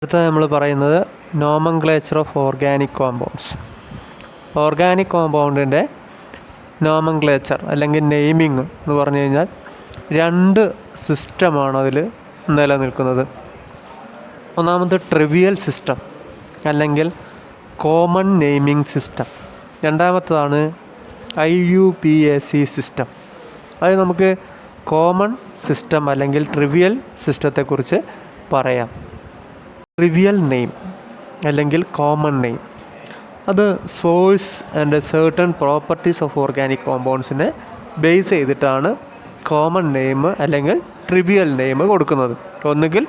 അടുത്ത നമ്മൾ പറയുന്നത് nomenclature of organic compounds. Organic കോമ്പൗണ്ടിൻ്റെ നോമൻക്ലേച്ചർ അല്ലെങ്കിൽ നെയിമിങ് എന്ന് പറഞ്ഞു കഴിഞ്ഞാൽ രണ്ട് സിസ്റ്റമാണ് അതിൽ നിലനിൽക്കുന്നത്. ഒന്നാമത് ട്രിവിയൽ സിസ്റ്റം അല്ലെങ്കിൽ കോമൺ നെയിമിംഗ് സിസ്റ്റം. രണ്ടാമത്തതാണ് IUPAC സിസ്റ്റം. അത് നമുക്ക് കോമൺ സിസ്റ്റം അല്ലെങ്കിൽ ട്രിവിയൽ സിസ്റ്റത്തെക്കുറിച്ച് പറയാം. ട്രിവിയൽ നെയിം അല്ലെങ്കിൽ കോമൺ നെയിം അത് source and certain properties of organic കോമ്പൗണ്ട്സിനെ ബേസ് ചെയ്തിട്ടാണ് കോമൺ നെയിം അല്ലെങ്കിൽ ട്രിവിയൽ നെയിം കൊടുക്കുന്നത്. ഒന്നുകിൽ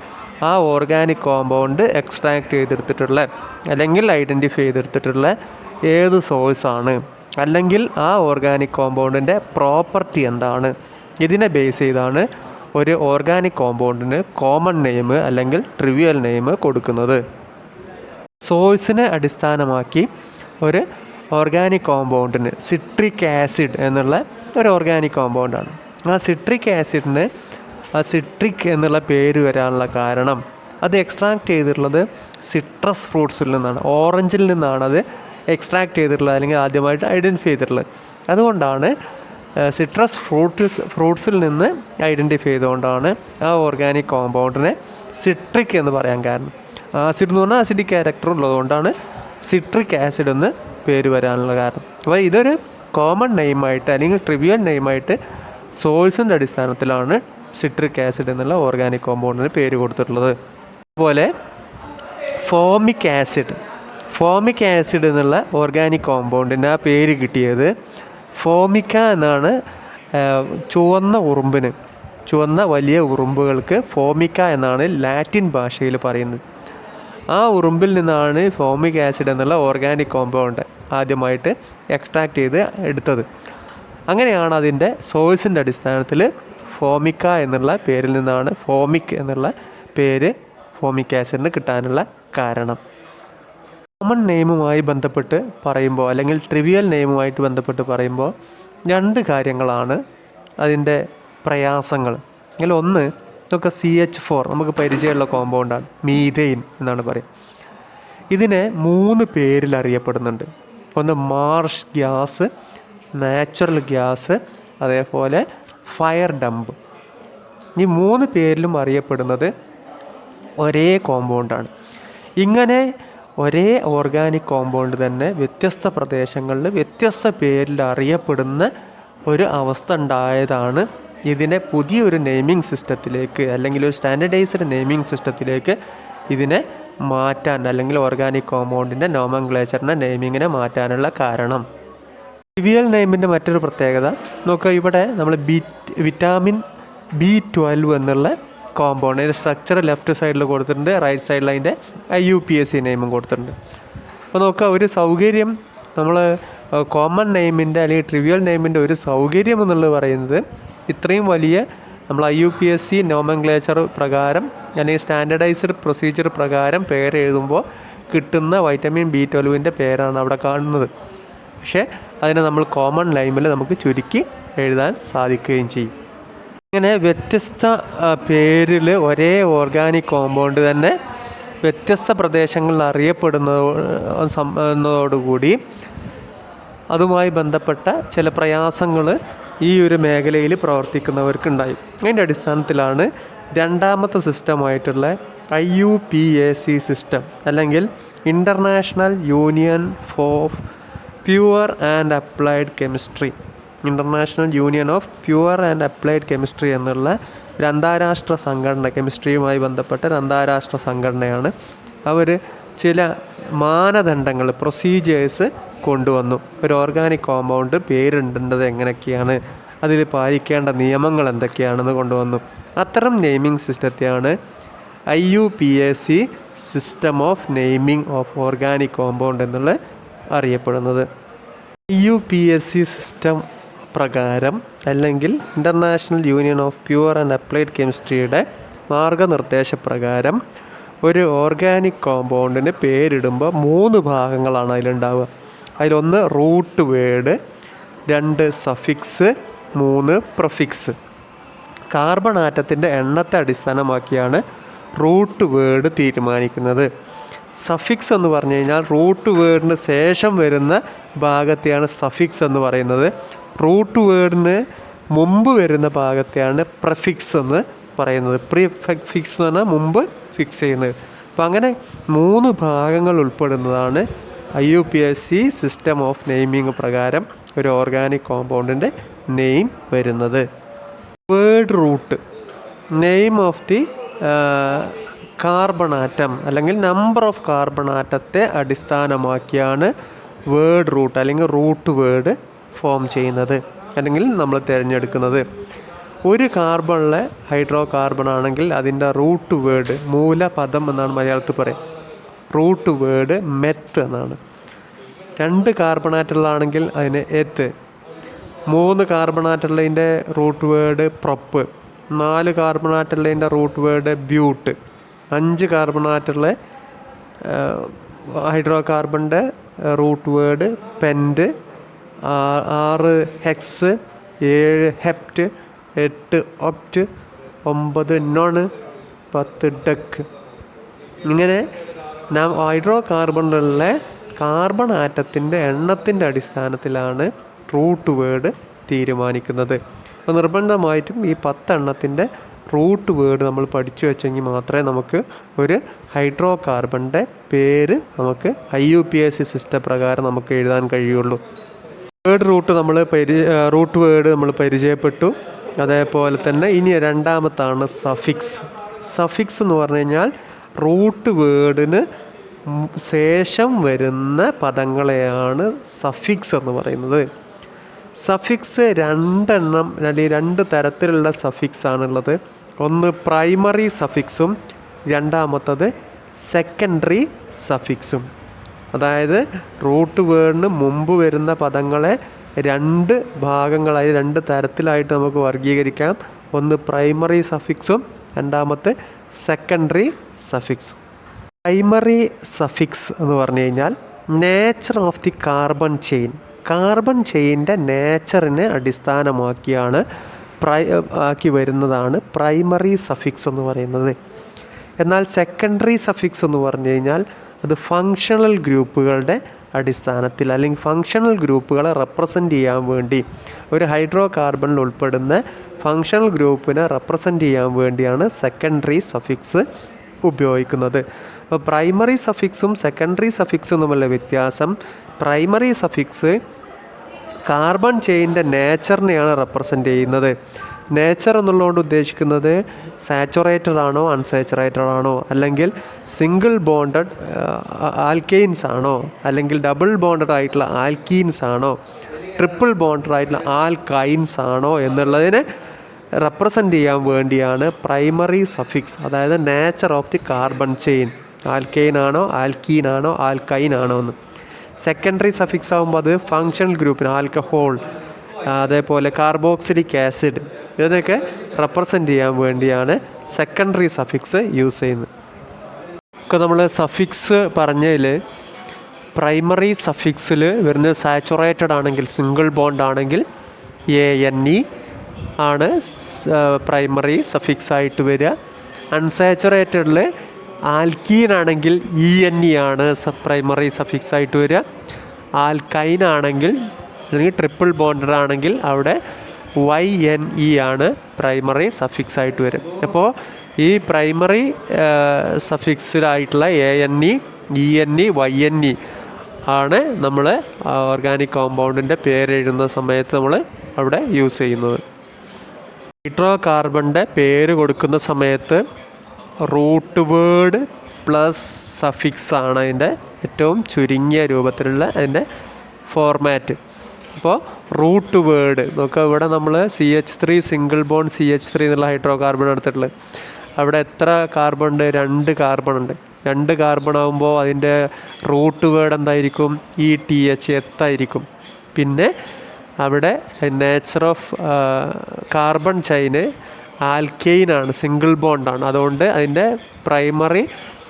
ആ ഓർഗാനിക് കോമ്പൗണ്ട് എക്സ്ട്രാക്ട് ചെയ്തെടുത്തിട്ടുള്ള അല്ലെങ്കിൽ ഐഡൻറ്റിഫൈ ചെയ്തെടുത്തിട്ടുള്ള ഏത് സോഴ്സാണ്, അല്ലെങ്കിൽ ആ ഓർഗാനിക് കോമ്പൗണ്ടിൻ്റെ പ്രോപ്പർട്ടി എന്താണ്, ഇതിനെ ബേസ് ചെയ്താണ് ഒരു ഓർഗാനിക് കോമ്പൗണ്ടിന് കോമൺ നെയിം അല്ലെങ്കിൽ ട്രിവിയൽ നെയിം കൊടുക്കുന്നത്. സോഴ്സിനെ അടിസ്ഥാനമാക്കി ഒരു ഓർഗാനിക് കോമ്പൗണ്ടിന് സിട്രിക് ആസിഡ് എന്നുള്ള ഒരു ഓർഗാനിക് കോമ്പൗണ്ടാണ്. ആ സിട്രിക് ആസിഡിന് ആ സിട്രിക് എന്നുള്ള പേര് വരാനുള്ള കാരണം അത് എക്സ്ട്രാക്ട് ചെയ്തിട്ടുള്ളത് സിട്രസ് ഫ്രൂട്ട്സിൽ നിന്നാണ്, ഓറഞ്ചിൽ നിന്നാണ് അത് എക്സ്ട്രാക്ട് ചെയ്തിട്ടുള്ളത് അല്ലെങ്കിൽ ആദ്യമായിട്ട് ഐഡൻറ്റിഫൈ ചെയ്തിട്ടുള്ളത്. അതുകൊണ്ടാണ് സിട്രസ് ഫ്രൂട്ട്സിൽ നിന്ന് ഐഡൻറ്റിഫൈ ചെയ്തുകൊണ്ടാണ് ആ ഓർഗാനിക് കോമ്പൗണ്ടിനെ സിട്രിക് എന്ന് പറയാൻ കാരണം. ആസിഡ് എന്ന് പറഞ്ഞാൽ ആസിഡിക് ക്യാരക്ടർ ഉള്ളതുകൊണ്ടാണ് സിട്രിക് ആസിഡ് എന്ന് പേര് വരാനുള്ള കാരണം. അപ്പോൾ ഇതൊരു കോമൺ നെയിമായിട്ട് അല്ലെങ്കിൽ ട്രിവിയൽ നെയിമായിട്ട് സോഴ്സിൻ്റെ അടിസ്ഥാനത്തിലാണ് സിട്രിക് ആസിഡ് എന്നുള്ള ഓർഗാനിക് കോമ്പൗണ്ടിന് പേര് കൊടുത്തിട്ടുള്ളത്. അതുപോലെ ഫോമിക് ആസിഡ് എന്നുള്ള ഓർഗാനിക് കോമ്പൗണ്ടിന് ആ പേര് കിട്ടിയത് ഫോമിക്ക എന്നാണ്. ചുവന്ന വലിയ ഉറുമ്പുകൾക്ക് ഫോമിക്ക എന്നാണ് ലാറ്റിൻ ഭാഷയിൽ പറയുന്നത്. ആ ഉറുമ്പിൽ നിന്നാണ് ഫോമിക് ആസിഡ് എന്നുള്ള ഓർഗാനിക് കോമ്പൗണ്ട് ആദ്യമായിട്ട് എക്സ്ട്രാക്ട് ചെയ്ത് എടുത്തത്. അങ്ങനെയാണ് അതിൻ്റെ സോഴ്സിൻ്റെ അടിസ്ഥാനത്തിൽ ഫോമിക്ക എന്നുള്ള പേരിൽ നിന്നാണ് ഫോമിക് എന്നുള്ള പേര് ഫോമിക് ആസിഡിന് കിട്ടാനുള്ള കാരണം. കോമൺ നെയിമുമായി ബന്ധപ്പെട്ട് പറയുമ്പോൾ അല്ലെങ്കിൽ ട്രിവിയൽ നെയിമുമായിട്ട് ബന്ധപ്പെട്ട് പറയുമ്പോൾ രണ്ട് കാര്യങ്ങളാണ് അതിൻ്റെ പ്രയാസങ്ങൾ. അതിൽ ഒന്ന്, ഇതൊക്കെ CH4 നമുക്ക് പരിചയമുള്ള കോമ്പൗണ്ടാണ്, മീഥെയിൻ എന്നാണ് പറയുക. ഇതിനെ 3 പേരിൽ അറിയപ്പെടുന്നുണ്ട്. ഒന്ന് മാർഷ് ഗ്യാസ്, നാച്ചുറൽ ഗ്യാസ്, അതേപോലെ ഫയർ ഡംപ്. ഈ 3 പേരിലും അറിയപ്പെടുന്നത് ഒരേ കോമ്പൗണ്ടാണ്. ഇങ്ങനെ ഒരേ ഓർഗാനിക് കോമ്പൗണ്ട് തന്നെ വ്യത്യസ്ത പ്രദേശങ്ങളിൽ വ്യത്യസ്ത പേരിൽ അറിയപ്പെടുന്ന ഒരു അവസ്ഥ ഉണ്ടായതാണ് ഇതിനെ പുതിയൊരു നെയിമിംഗ് സിസ്റ്റത്തിലേക്ക് അല്ലെങ്കിൽ ഒരു സ്റ്റാൻഡർഡൈസ്ഡ് നെയിമിംഗ് സിസ്റ്റത്തിലേക്ക് ഇതിനെ മാറ്റാൻ അല്ലെങ്കിൽ ഓർഗാനിക് കോമ്പൗണ്ടിൻ്റെ നോമൻക്ലേച്ചറിൻ്റെ നെയിമിങ്ങിനെ മാറ്റാനുള്ള കാരണം. ട്രിവിയൽ നെയിമിൻ്റെ മറ്റൊരു പ്രത്യേകത നോക്കുക, ഇവിടെ നമ്മൾ വിറ്റാമിൻ B12 എന്നുള്ള കോമ്പൗണ്ട് അതിൻ്റെ സ്ട്രക്ചർ ലെഫ്റ്റ് സൈഡിൽ കൊടുത്തിട്ടുണ്ട്, റൈറ്റ് സൈഡിൽ അതിൻ്റെ IUPAC നെയിമും കൊടുത്തിട്ടുണ്ട്. അപ്പോൾ നോക്കുക, ഒരു സൗകര്യം നമ്മൾ കോമൺ നെയിമിൻ്റെ അല്ലെങ്കിൽ ട്രിവിയൽ നെയിമിൻ്റെ ഒരു സൗകര്യം എന്നുള്ളത് പറയുന്നത് ഇത്രയും വലിയ നമ്മൾ IUPAC നോമൻക്ലേച്ചർ പ്രകാരം അല്ലെങ്കിൽ സ്റ്റാൻഡർഡൈസ്ഡ് പ്രൊസീജിയർ പ്രകാരം പേര് എഴുതുമ്പോൾ കിട്ടുന്ന വൈറ്റമിൻ B12 പേരാണ് അവിടെ കാണുന്നത്. പക്ഷേ അതിനെ നമ്മൾ കോമൺ നെയിമിൽ നമുക്ക് ചുരുക്കി എഴുതാൻ സാധിക്കുകയും ചെയ്യും. ഇങ്ങനെ വ്യത്യസ്ത പേരിൽ ഒരേ ഓർഗാനിക് കോമ്പൗണ്ട് തന്നെ വ്യത്യസ്ത പ്രദേശങ്ങളിൽ അറിയപ്പെടുന്നതോടുകൂടി അതുമായി ബന്ധപ്പെട്ട ചില പ്രയാസങ്ങൾ ഈ ഒരു മേഖലയിൽ പ്രവർത്തിക്കുന്നവർക്കുണ്ടായി. അതിൻ്റെ അടിസ്ഥാനത്തിലാണ് രണ്ടാമത്തെ സിസ്റ്റമായിട്ടുള്ള IUPAC സിസ്റ്റം അല്ലെങ്കിൽ international union four pure and applied chemistry, international union of pure and applied chemistry എന്നുള്ള ഒരു അന്താരാഷ്ട്ര സംഘടന, കെമിസ്ട്രിയുമായി ബന്ധപ്പെട്ട ഒരു അന്താരാഷ്ട്ര സംഘടനയാണ്. അവർ ചില മാനദണ്ഡങ്ങൾ, പ്രൊസീജിയേഴ്സ് കൊണ്ടുവന്നു. ഒരു ഓർഗാനിക് കോമ്പൗണ്ട് പേരിടേണ്ടത് എങ്ങനെയൊക്കെയാണ്, അതിൽ പാലിക്കേണ്ട നിയമങ്ങൾ എന്തൊക്കെയാണെന്ന് കൊണ്ടുവന്നു. അത്തരം നെയിമിംഗ് സിസ്റ്റത്തെയാണ് IUPAC system of naming of organic compound എന്നുള്ള അറിയപ്പെടുന്നത്. IUPAC സിസ്റ്റം പ്രകാരം അല്ലെങ്കിൽ international union of pure and applied കെമിസ്ട്രിയുടെ മാർഗനിർദ്ദേശപ്രകാരം ഒരു ഓർഗാനിക് കോമ്പൗണ്ടിന് പേരിടുമ്പോൾ 3 ഭാഗങ്ങളാണ് അതിലുണ്ടാവുക. അതിലൊന്ന് root word, 2 suffix, 3 prefix. Carbon ആറ്റത്തിൻ്റെ എണ്ണത്തെ അടിസ്ഥാനമാക്കിയാണ് റൂട്ട് വേർഡ് തീരുമാനിക്കുന്നത്. സഫിക്സ് എന്ന് പറഞ്ഞു കഴിഞ്ഞാൽ റൂട്ട് വേർഡിന് ശേഷം വരുന്ന ഭാഗത്തെയാണ് സഫിക്സ് എന്ന് പറയുന്നത്. റൂട്ട് വേർഡിന് മുമ്പ് വരുന്ന ഭാഗത്തെയാണ് പ്രിഫിക്സ് എന്ന് പറയുന്നത്. പ്രിഫിക്സ് എന്ന് പറഞ്ഞാൽ മുമ്പ് ഫിക്സ് ചെയ്യുന്നത്. അപ്പോൾ അങ്ങനെ 3 ഭാഗങ്ങൾ ഉൾപ്പെടുന്നതാണ് IUPAC സിസ്റ്റം ഓഫ് നെയിമിംഗ് പ്രകാരം ഒരു ഓർഗാനിക് കോമ്പൗണ്ടിൻ്റെ നെയിം വരുന്നത്. Word root, name of the carbon atom അല്ലെങ്കിൽ നമ്പർ ഓഫ് കാർബൺ ആറ്റത്തെ അടിസ്ഥാനമാക്കിയാണ് വേർഡ് റൂട്ട് അല്ലെങ്കിൽ റൂട്ട് വേർഡ് ഫോം ചെയ്യുന്നത് അല്ലെങ്കിൽ നമ്മൾ തിരഞ്ഞെടുക്കുന്നത്. ഒരു കാർബണിലെ ഹൈഡ്രോ കാർബൺ ആണെങ്കിൽ അതിൻ്റെ റൂട്ട് വേർഡ്, മൂലപദം എന്നാണ് മലയാളത്തിൽ പറയും, റൂട്ട് വേർഡ് മെത്ത് എന്നാണ്. 2 കാർബൺ ആറ്റങ്ങളാണെങ്കിൽ അതിന് എത്ത്, 3 കാർബൺ ആറ്റമുള്ളതിൻ്റെ റൂട്ട് വേർഡ് പ്രൊപ്പ്, 4 കാർബൺ ആറ്റമുള്ളതിൻ്റെ റൂട്ട് വേർഡ് ബ്യൂട്ട്, 5 കാർബൺ ആറ്റുള്ള ഹൈഡ്രോ കാർബണിൻ്റെ root word pent, 6 hex, 7 hept, 8 oct, 9 non, 10 dec. ഇങ്ങനെ ഹൈഡ്രോ കാർബണിലുള്ള കാർബൺ ആറ്റത്തിൻ്റെ എണ്ണത്തിൻ്റെ അടിസ്ഥാനത്തിലാണ് റൂട്ട് വേർഡ് തീരുമാനിക്കുന്നത്. അപ്പോൾ നിർബന്ധമായിട്ടും ഈ 10 എണ്ണത്തിൻ്റെ റൂട്ട് വേർഡ് നമ്മൾ പഠിച്ചു വെച്ചെങ്കിൽ മാത്രമേ നമുക്ക് ഒരു ഹൈഡ്രോ കാർബണിൻ്റെ പേര് നമുക്ക് IUPAC സിസ്റ്റം പ്രകാരം നമുക്ക് എഴുതാൻ കഴിയുള്ളൂ. വേർഡ് റൂട്ട് റൂട്ട് വേർഡ് നമ്മൾ പരിചയപ്പെട്ടു. അതേപോലെ തന്നെ ഇനി രണ്ടാമത്താണ് സഫിക്സ്. സഫിക്സ് എന്ന് പറഞ്ഞു കഴിഞ്ഞാൽ റൂട്ട് വേർഡിന് ശേഷം വരുന്ന പദങ്ങളെയാണ് സഫിക്സ് എന്ന് പറയുന്നത്. സഫിക്സ് 2 എണ്ണം അല്ലെങ്കിൽ 2 തരത്തിലുള്ള സഫിക്സ് ആണുള്ളത്. ഒന്ന് പ്രൈമറി സഫിക്സും രണ്ടാമത്തത് സെക്കൻഡറി സഫിക്സും. അതായത് റൂട്ട് വേർഡിന് മുമ്പ് വരുന്ന പദങ്ങളെ 2 ഭാഗങ്ങളായി 2 തരത്തിലായിട്ട് നമുക്ക് വർഗീകരിക്കാം. ഒന്ന് പ്രൈമറി സഫിക്സും രണ്ടാമത്തെ സെക്കൻഡറി സഫിക്സും. പ്രൈമറി സഫിക്സ് എന്ന് പറഞ്ഞു കഴിഞ്ഞാൽ nature of the carbon chain, carbon ചെയിൻ്റെ നേച്ചറിനെ അടിസ്ഥാനമാക്കിയാണ് ആക്കി വരുന്നതാണ് പ്രൈമറി സഫിക്സ് എന്ന് പറയുന്നത്. എന്നാൽ സെക്കൻഡറി സഫിക്സ് എന്ന് പറഞ്ഞു കഴിഞ്ഞാൽ അത് ഫങ്ഷണൽ ഗ്രൂപ്പുകളുടെ അടിസ്ഥാനത്തിൽ അല്ലെങ്കിൽ ഫങ്ഷണൽ ഗ്രൂപ്പുകളെ റെപ്രസെൻ്റ് ചെയ്യാൻ വേണ്ടി ഒരു ഹൈഡ്രോ കാർബണിൽ ഉൾപ്പെടുന്ന ഫങ്ഷണൽ ഗ്രൂപ്പിനെ റെപ്രസെൻ്റ് ചെയ്യാൻ വേണ്ടിയാണ് സെക്കൻഡറി സഫിക്സ് ഉപയോഗിക്കുന്നത്. അപ്പോൾ പ്രൈമറി സഫിക്സും സെക്കൻഡറി സഫിക്സും തമ്മിലുള്ള വ്യത്യാസം, പ്രൈമറി സഫിക്സ് കാർബൺ ചെയിൻ്റെ നേച്ചറിനെയാണ് റെപ്രസെൻ്റ് ചെയ്യുന്നത്. നേച്ചർ എന്നുള്ളതുകൊണ്ട് ഉദ്ദേശിക്കുന്നത് സാച്ചുറേറ്റഡ് ആണോ അൺസാച്ചുറേറ്റഡ് ആണോ, അല്ലെങ്കിൽ സിംഗിൾ ബോണ്ടഡ് ആൽക്കെയിൻസ് ആണോ, അല്ലെങ്കിൽ ഡബിൾ ബോണ്ടഡ് ആയിട്ടുള്ള ആൽക്കീൻസ് ആണോ, ട്രിപ്പിൾ ബോണ്ടഡ് ആയിട്ടുള്ള ആൽക്കൈൻസ് ആണോ എന്നുള്ളതിനെ റെപ്രസെൻ്റ് ചെയ്യാൻ വേണ്ടിയാണ് പ്രൈമറി സഫിക്സ്. അതായത് nature of the carbon chain, alkane ആണോ ആൽക്കീൻ ആണോ ആൽക്കൈൻ ആണോ എന്ന്. സെക്കൻഡറി സഫിക്സ് ആകുമ്പോൾ അത് ഫങ്ഷണൽ ഗ്രൂപ്പിന് ആൽക്കഹോൾ, അതേപോലെ കാർബോക്സിലിക് ആസിഡ്, ഇതിനൊക്കെ റെപ്രസെൻ്റ് ചെയ്യാൻ വേണ്ടിയാണ് സെക്കൻഡറി സഫിക്സ് യൂസ് ചെയ്യുന്നത്. ഒക്കെ നമ്മൾ സഫിക്സ് പറഞ്ഞതിൽ പ്രൈമറി സഫിക്സിൽ വരുന്നത് സാച്ചുറേറ്റഡ് ആണെങ്കിൽ, സിംഗിൾ ബോണ്ട് ആണെങ്കിൽ ANE ആണ് പ്രൈമറി സഫിക്സ് ആയിട്ട് വരിക. അൺസാച്ചുറേറ്റഡിൽ ആൽക്കീൻ ആണെങ്കിൽ ENE ആണ് പ്രൈമറി സഫിക്സ് ആയിട്ട് വരിക. ആൽക്കൈൻ ആണെങ്കിൽ അല്ലെങ്കിൽ ട്രിപ്പിൾ ബോണ്ടഡ് ആണെങ്കിൽ അവിടെ YNE ആണ് പ്രൈമറി സഫിക്സ് ആയിട്ട് വരും. അപ്പോൾ ഈ പ്രൈമറി സഫിക്സിലായിട്ടുള്ള ANE, ENE, YNE ആണ് നമ്മൾ ഓർഗാനിക് കോമ്പൗണ്ടിൻ്റെ പേരെഴുതുന്ന സമയത്ത് നമ്മൾ അവിടെ യൂസ് ചെയ്യുന്നത്. ഹൈഡ്രോ കാർബണിൻ്റെ പേര് കൊടുക്കുന്ന സമയത്ത് റൂട്ട് വേർഡ് പ്ലസ് സഫിക്സ് ആണ് അതിൻ്റെ ഏറ്റവും ചുരുങ്ങിയ രൂപത്തിലുള്ള അതിൻ്റെ ഫോർമാറ്റ്. അപ്പോൾ റൂട്ട് വേർഡ് നോക്കുക, ഇവിടെ നമ്മൾ CH3 സിംഗിൾ ബോണ്ട് CH3 എന്നുള്ള ഹൈഡ്രോ കാർബൺ എടുത്തിട്ടുള്ളത്. അവിടെ എത്ര കാർബൺ ഉണ്ട്? 2 കാർബൺ ഉണ്ട്. 2 കാർബൺ ആകുമ്പോൾ അതിൻ്റെ റൂട്ട് വേർഡ് എന്തായിരിക്കും? ETH, എത്തായിരിക്കും. പിന്നെ അവിടെ നേച്ചർ ഓഫ് കാർബൺ ചെയിന് ആൽക്കെയിനാണ്, സിംഗിൾ ബോണ്ടാണ്. അതുകൊണ്ട് അതിൻ്റെ പ്രൈമറി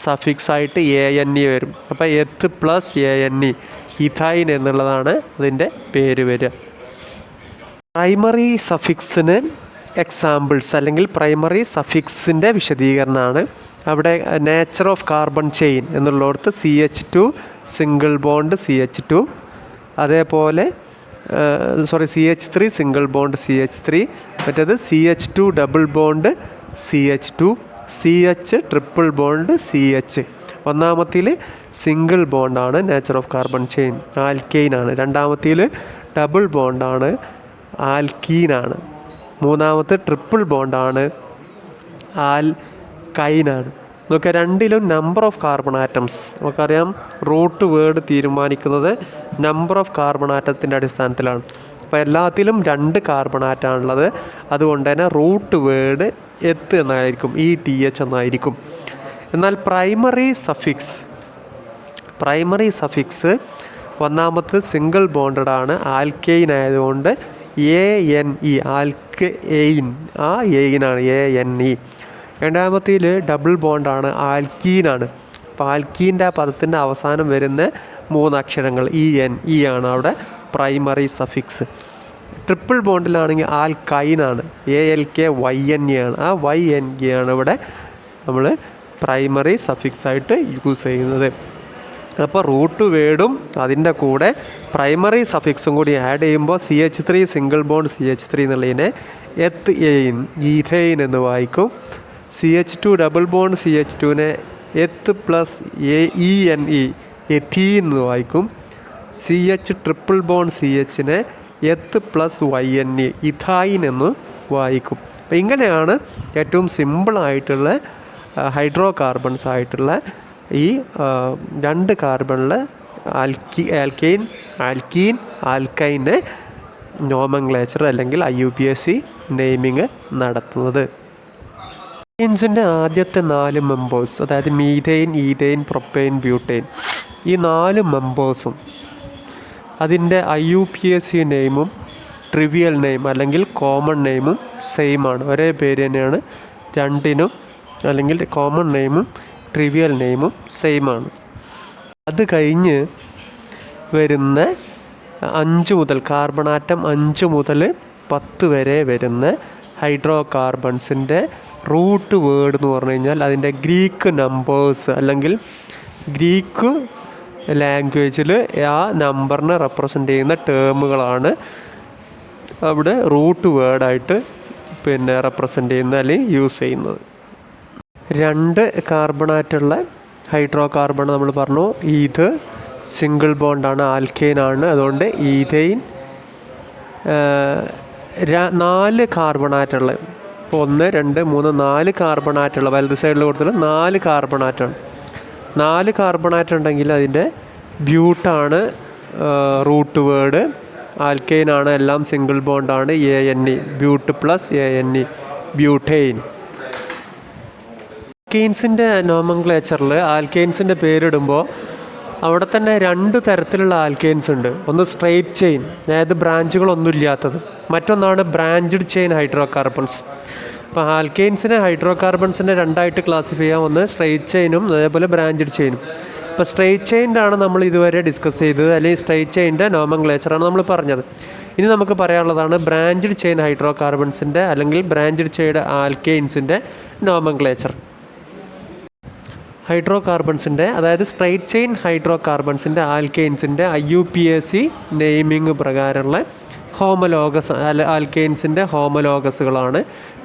സഫിക്സ് ആയിട്ട് ANE വരും. അപ്പോൾ എത്ത് പ്ലസ് ANE, ഇഥൈൻ എന്നുള്ളതാണ് അതിൻ്റെ പേര് വരിക. പ്രൈമറി സഫിക്സിന് എക്സാമ്പിൾസ് അല്ലെങ്കിൽ പ്രൈമറി സഫിക്സിൻ്റെ വിശദീകരണമാണ് അവിടെ നേച്ചർ ഓഫ് കാർബൺ ചെയിൻ എന്നുള്ളിടത്ത് CH2 സിംഗിൾ ബോണ്ട് CH2, അതേപോലെ CH3 സിംഗിൾ ബോണ്ട് CH3, മറ്റേത് CH2 double bond CH2, CH triple bond CH. ഒന്നാമത്തേൽ സിംഗിൾ ബോണ്ടാണ് നേച്ചർ ഓഫ് കാർബൺ ചെയിൻ, ആൽക്കെയിനാണ്. രണ്ടാമത്തേൽ ഡബിൾ ബോണ്ടാണ്, ആൽക്കീനാണ്. മൂന്നാമത്തെ ട്രിപ്പിൾ ബോണ്ടാണ്, ആൽക്കൈനാണ്. നോക്കുക, രണ്ടിലും നമ്പർ ഓഫ് കാർബൺ ആറ്റംസ് നമുക്കറിയാം. റൂട്ട് വേർഡ് തീരുമാനിക്കുന്നത് നമ്പർ ഓഫ് കാർബൺ ആറ്റത്തിൻ്റെ അടിസ്ഥാനത്തിലാണ്. അപ്പോൾ എല്ലാത്തിലും 2 കാർബൺ ആറ്റമാണുള്ളത്. അതുകൊണ്ട് തന്നെ റൂട്ട് വേർഡ് എത്ത് എന്നായിരിക്കും, ETH എന്നായിരിക്കും. എന്നാൽ പ്രൈമറി സഫിക്സ് ഒന്നാമത്തെ സിംഗിൾ ബോണ്ടഡ് ആണ്, ആൽക്കെയിൻ ആയതുകൊണ്ട് ANE, ആൽക്കെയിൻ, ആ എയിനാണ് ANE. രണ്ടാമത്തേൽ ഡബിൾ ബോണ്ടാണ്, ആൽക്കീനാണ്. അപ്പോൾ ആൽക്കീൻ്റെ ആ പദത്തിൻ്റെ അവസാനം വരുന്ന 3 അക്ഷരങ്ങൾ ENE ആണ് അവിടെ പ്രൈമറി സഫിക്സ്. ട്രിപ്പിൾ ബോണ്ടിലാണെങ്കിൽ ആൽക്കൈനാണ്, ALKYNE ആണ്. ആ YNE ആണ് ഇവിടെ നമ്മൾ പ്രൈമറി സഫിക്സായിട്ട് യൂസ് ചെയ്യുന്നത്. അപ്പോൾ റൂട്ട് വേർഡും അതിൻ്റെ കൂടെ പ്രൈമറി സഫിക്സും കൂടി ആഡ് ചെയ്യുമ്പോൾ CH3 സിംഗിൾ ബോണ്ട് CH3 എന്നുള്ളതിനെ ഈഥെയിൻ എന്ന് വായിക്കും. CH2 ഡബിൾ ബോണ്ട് CH2നെ ENE എഥീൻ എന്ന് വായിക്കും. CH ട്രിപ്പിൾ ബോണ്ട് CHനെ YNE ഇഥൈൻ എന്ന് വായിക്കും. അപ്പം ഇങ്ങനെയാണ് ഏറ്റവും സിമ്പിളായിട്ടുള്ള ഹൈഡ്രോ കാർബൺസ് ആയിട്ടുള്ള ഈ 2 കാർബണിൽ ആൽക്കീൻ, ആൽക്കൈൻ്റെ നോമൻക്ലേച്ചർ അല്ലെങ്കിൽ IUPAC നെയിമിങ് നടത്തുന്നത്. ആൽക്കീൻസിൻ്റെ ആദ്യത്തെ 4 മെമ്പേഴ്സ്, അതായത് മീഥെയിൻ, ഈഥെയിൻ, പ്രൊപ്പെയിൻ, ബ്യൂട്ടെയിൻ, ഈ 4 മെമ്പേഴ്സും അതിൻ്റെ IUPAC നെയിമും ട്രിവിയൽ നെയിം അല്ലെങ്കിൽ കോമൺ നെയിമും സെയിം ആണ്, ഒരേ പേര് തന്നെയാണ് രണ്ടിനും. അല്ലെങ്കിൽ കോമൺ നെയിമും ട്രിവിയൽ നെയിമും സെയിം ആണ്. അത് കഴിഞ്ഞ് വരുന്ന 5 മുതൽ കാർബൺ ആറ്റം 5 മുതൽ 10 വരെ വരുന്ന ഹൈഡ്രോ കാർബൺസിൻ്റെ റൂട്ട് വേർഡ് എന്ന് പറഞ്ഞു കഴിഞ്ഞാൽ അതിൻ്റെ ഗ്രീക്ക് നമ്പേഴ്സ് അല്ലെങ്കിൽ ഗ്രീക്ക് ലാംഗ്വേജിൽ ആ നമ്പറിനെ റെപ്രസെൻ്റ് ചെയ്യുന്ന ടേമുകളാണ് അവിടെ റൂട്ട് വേർഡായിട്ട് റെപ്രസെൻ്റ് ചെയ്യുന്ന അല്ലെങ്കിൽ യൂസ് ചെയ്യുന്നത്. 2 കാർബണായിട്ടുള്ള ഹൈഡ്രോ കാർബൺ നമ്മൾ പറഞ്ഞു, ഇത് സിംഗിൾ ബോണ്ടാണ്, ആൽക്കെയിനാണ്. അതുകൊണ്ട് ഈഥെയിൻ. 4 കാർബണാറ്റുള്ള, ഇപ്പോൾ 1 2 3 4 കാർബണാറ്റുള്ള വലത് സൈഡിൽ കൊടുത്തിട്ട് 4 കാർബണാറ്റാണ്. 4 കാർബണാറ്റുണ്ടെങ്കിൽ അതിൻ്റെ ബ്യൂട്ടാണ് റൂട്ട് വേർഡ്, ആൽക്കെയിനാണ്, എല്ലാം സിംഗിൾ ബോണ്ടാണ്, ANE but plus ANE butane. ആൽക്കെയിൻസിൻ്റെ നോമൻക്ലേച്ചറിൽ ആൽക്കെയിൻസിൻ്റെ പേരിടുമ്പോൾ അവിടെ തന്നെ 2 തരത്തിലുള്ള ആൽക്കെയിൻസ് ഉണ്ട്. ഒന്ന് സ്ട്രെയിറ്റ് ചെയിൻ, അതായത് ബ്രാഞ്ചുകളൊന്നും ഇല്ലാത്തത്. മറ്റൊന്നാണ് ബ്രാഞ്ച്ഡ് ചെയിൻ ഹൈഡ്രോ കാർബൺസ്. അപ്പോൾ ആൽക്കെയിൻസിനെ ഹൈഡ്രോ കാർബൺസിനെ 2ആയിട്ട് ക്ലാസിഫൈ ചെയ്യാം. ഒന്ന് സ്ട്രെയിറ്റ് ചെയിനും അതേപോലെ ബ്രാഞ്ച്ഡ് ചെയിനും. ഇപ്പോൾ സ്ട്രെയിറ്റ് ചെയിൻ്റെ ആണ് നമ്മൾ ഇതുവരെ ഡിസ്കസ് ചെയ്തത്, അല്ലെങ്കിൽ സ്ട്രെയിറ്റ് ചെയിൻ്റെ നോമൻക്ലേച്ചറാണ് നമ്മൾ പറഞ്ഞത്. ഇനി നമുക്ക് പറയാനുള്ളതാണ് ബ്രാഞ്ച്ഡ് ചെയിൻ ഹൈഡ്രോ കാർബൺസിൻ്റെ അല്ലെങ്കിൽ ബ്രാഞ്ച്ഡ് ചെയിൻ ആൽക്കെയിൻസിൻ്റെ നോമൻക്ലേച്ചർ. ഹൈഡ്രോ കാർബൺസിൻ്റെ, അതായത് സ്ട്രെയിറ്റ് ചെയിൻ ഹൈഡ്രോ കാർബൺസിൻ്റെ ആൽക്കെയിൻസിൻ്റെ IUPAC നെയിമിങ് പ്രകാരമുള്ള ഹോമലോഗസ് ആൽക്കെയിൻസിൻ്റെ ഹോമലോഗസുകളാണ്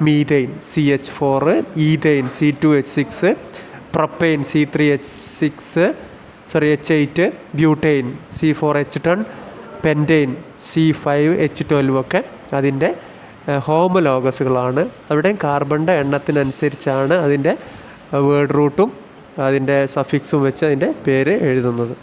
methane CH4, ethane C2H6, propane H8, butane C4H10, pentane C5H12 ഒക്കെ അതിൻ്റെ ഹോമലോഗസുകളാണ്. അവിടെ കാർബണിൻ്റെ എണ്ണത്തിനനുസരിച്ചാണ് അതിൻ്റെ വേർഡ് റൂട്ടും അതിൻ്റെ സഫിക്സും വെച്ച് അതിൻ്റെ പേര് എഴുതുന്നത്.